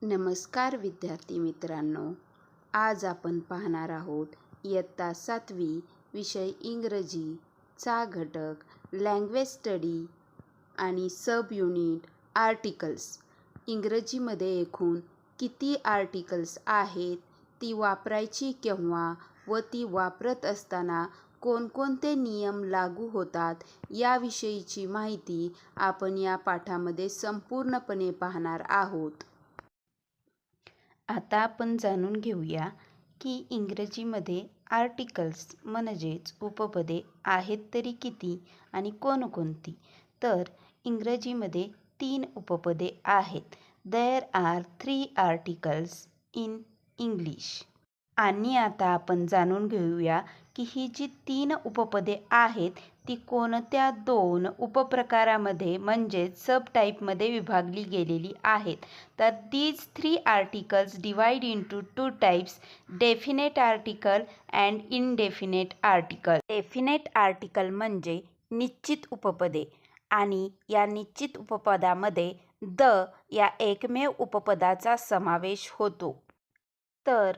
नमस्कार विद्यार्थी मित्रांनो, आज आपण पाहणार आहोत इयत्ता 7वी विषय इंग्रजीचा घटक लँग्वेज स्टडी आणि सब युनिट आर्टिकल्स. इंग्रजीमध्ये एकूण किती आर्टिकल्स आहेत, ती वापरायची केव्हा व ती वापरत असताना कोणकोणते नियम लागू होतात याविषयीची माहिती आपण या पाठामध्ये संपूर्णपणे पाहणार आहोत. आता आपण जाणून घेऊया की इंग्रजीमध्ये आर्टिकल्स म्हणजेच उपपदे आहेत तरी किती आणि कोणकोणती. तर इंग्रजीमध्ये 3 उपपदे आहेत. There are 3 articles in English. आणि आता आपण जाणून घेऊया की ही जी 3 उपपदे आहेत ती कोणत्या 2 उपप्रकारामध्ये म्हणजेच सब टाईपमध्ये विभागली गेलेली आहेत. तर these 3 articles divide into 2 types, definite article and indefinite article. Definite article म्हणजे निश्चित उपपदे आणि या निश्चित उपपदामध्ये द या एकमेव उपपदाचा समावेश होतो. तर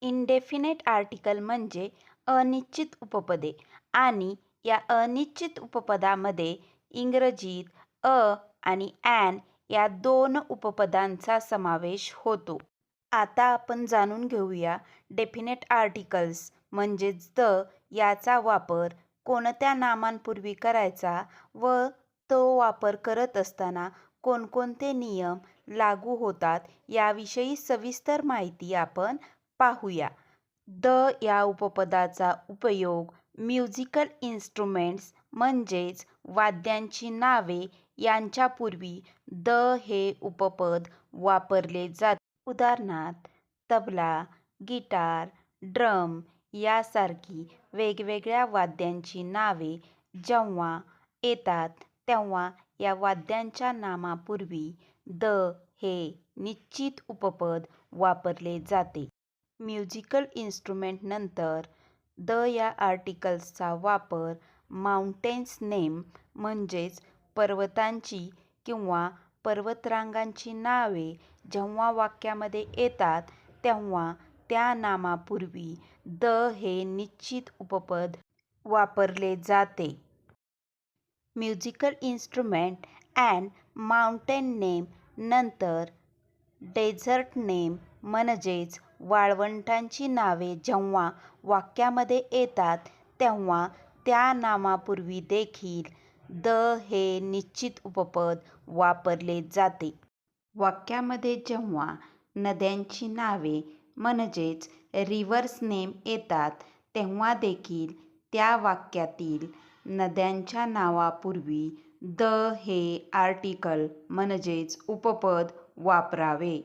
इनडेफिनेट आर्टिकल म्हणजे अनिश्चित उपपदे आणि या अनिश्चित उपपदामध्ये इंग्रजीत अ आणि ॲन या 2 उपपदांचा समावेश होतो. आता आपण जाणून घेऊया डेफिनेट आर्टिकल्स म्हणजेच द याचा वापर कोणत्या नामांपूर्वी करायचा व तो वापर करत असताना कोणकोणते नियम लागू होतात याविषयी सविस्तर माहिती आपण पाहूया. द या उपपदाचा उपयोग म्युझिकल इन्स्ट्रुमेंट्स म्हणजेच वाद्यांची नावे यांच्यापूर्वी द हे उपपद वापरले जाते. उदाहरणार्थ तबला, गिटार, ड्रम यासारखी वेगवेगळ्या वाद्यांची नावे जेव्हा येतात तेव्हा या वाद्यांच्या नामापूर्वी द हे निश्चित उपपद वापरले जाते. म्युझिकल इन्स्ट्रुमेंट नंतर द या आर्टिकल्सचा वापर माउंटेन्स नेम म्हणजेच पर्वतांची किंवा पर्वतरांगांची नावे जेव्हा वाक्यामध्ये येतात तेव्हा त्या नामापूर्वी द हे निश्चित उपपद वापरले जाते. Musical instrument and mountain name नंतर डेझर्ट नेम म्हणजेच वाळवंटांची नावे जेव्हा वाक्यामध्ये येतात तेव्हा त्या नामापूर्वी देखील द हे निश्चित उपपद वापरले जाते. वाक्यामध्ये जेव्हा नद्यांची नावे म्हणजेच रिव्हर्स नेम येतात तेव्हा देखील त्या वाक्यातील नद्यांच्या नावापूर्वी द हे आर्टिकल म्हणजेच उपपद वापरावे.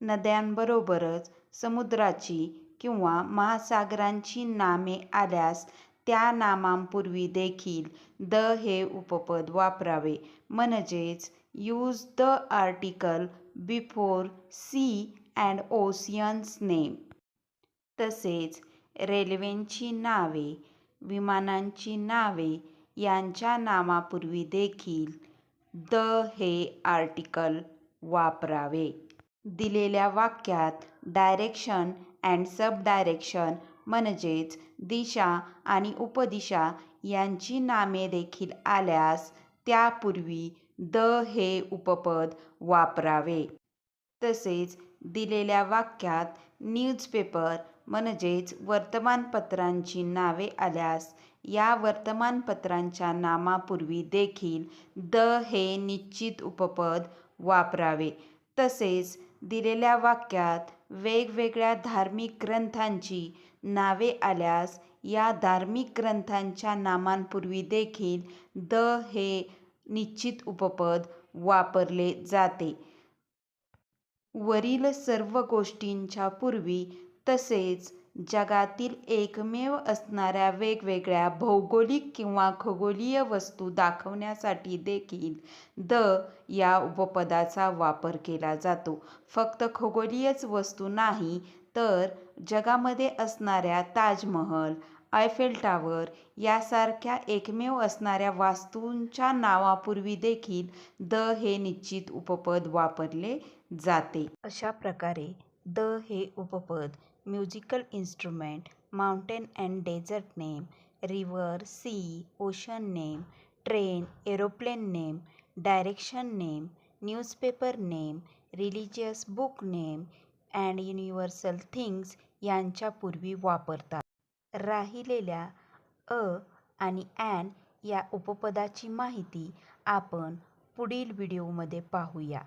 नद्यांबरोबरच समुद्राची किंवा महासागरांची नामे आल्यास त्या नामांपूर्वी देखील द हे उपपद वापरावे म्हणजेच use the article before sea and oceans name. तसेच रेल्वेंची नावे, विमानांची नावे यांच्या नामापूर्वी देखील द हे आर्टिकल वापरावे. दिलेल्या वाक्यात डायरेक्शन अँड सब डायरेक्शन म्हणजेच दिशा आणि उपदिशा यांची नामे देखील आल्यास त्यापूर्वी द हे उपपद वापरावे. तसेच दिलेल्या वाक्यात न्यूजपेपर म्हणजेच वर्तमानपत्रांची नावे आल्यास या वर्तमानपत्रांच्या नामापूर्वी देखील द हे निश्चित उपपद वापरावे. तसेच दिलेल्या वाक्यात वेगवेगळ्या धार्मिक ग्रंथांची नावे आल्यास या धार्मिक ग्रंथांच्या नामांपूर्वी देखील द हे निश्चित उपपद वापरले जाते. वरील सर्व गोष्टींच्या पूर्वी तसेच जगातील एकमेव असणाऱ्या वेगवेगळ्या भौगोलिक किंवा खगोलीय वस्तू दाखवण्यासाठी देखील द या उपपदाचा वापर केला जातो. फक्त खगोलीयच वस्तू नाही तर जगामध्ये असणाऱ्या ताजमहल, आयफेल टॉवर यासारख्या एकमेव असणाऱ्या वास्तूंच्या नावापूर्वी देखील द हे निश्चित उपपद वापरले जाते. अशा प्रकारे द हे उपपद musical instrument, mountain and desert name, river, sea, ocean name, train, aeroplane name, direction name, newspaper name, religious book name and universal things यांच्या पूर्वी वापरतात. राहिलेल्या अ आणि ॲन या उपपदाची माहिती आपण पुढील व्हिडिओमध्ये पाहूया.